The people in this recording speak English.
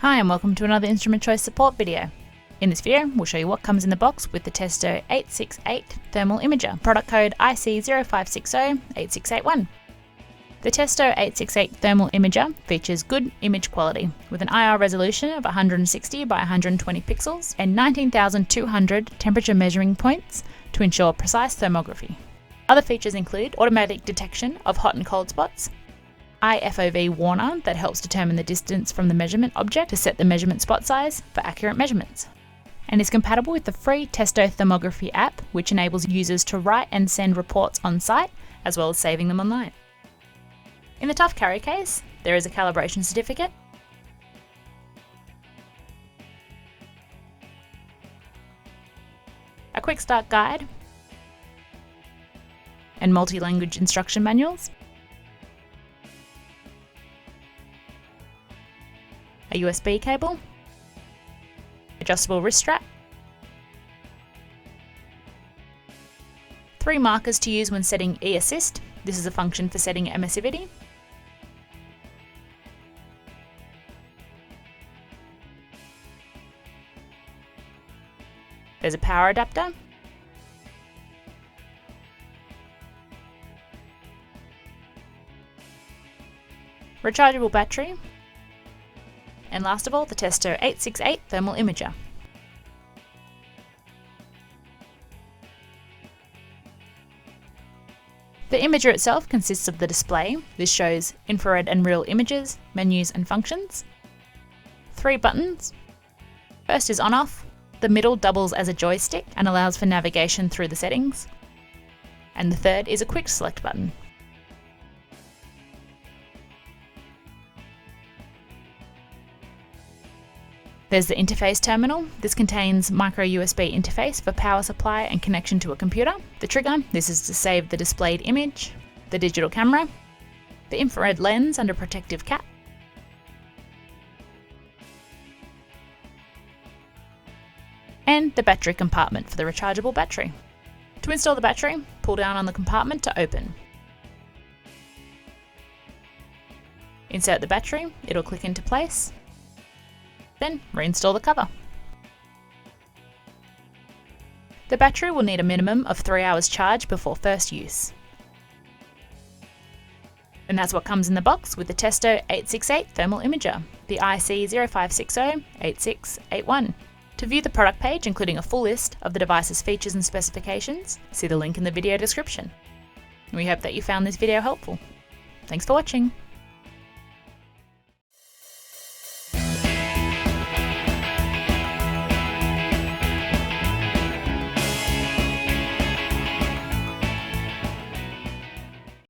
Hi and welcome to another Instrument Choice support video. In this video, we'll show you what comes in the box with the Testo 868 Thermal Imager, product code IC-05608681. The Testo 868 Thermal Imager features good image quality with an IR resolution of 160 by 120 pixels and 19,200 temperature measuring points to ensure precise thermography. Other features include automatic detection of hot and cold spots, FOV warner that helps determine the distance from the measurement object to set the measurement spot size for accurate measurements, and is compatible with the free Testo Thermography app, which enables users to write and send reports on site as well as saving them online. In the tough carry case, there is a calibration certificate, a quick start guide, and multi-language instruction manuals, a USB cable, adjustable wrist strap, 3 markers to use when setting e-assist. This is a function for setting emissivity, there's a power adapter, rechargeable battery, and last of all, the Testo 868 Thermal Imager. The imager itself consists of the display. This shows infrared and real images, menus and functions. 3 buttons. First is on-off. The middle doubles as a joystick and allows for navigation through the settings. And the third is a quick select button. There's the interface terminal. This contains micro USB interface for power supply and connection to a computer. The trigger, this is to save the displayed image. The digital camera. The infrared lens under protective cap. And the battery compartment for the rechargeable battery. To install the battery, pull down on the compartment to open. Insert the battery, it'll click into place. Then reinstall the cover. The battery will need a minimum of 3 hours charge before first use. And that's what comes in the box with the Testo 868 Thermal Imager, the IC-05608681. To view the product page, including a full list of the device's features and specifications, see the link in the video description. We hope that you found this video helpful. Thanks for watching.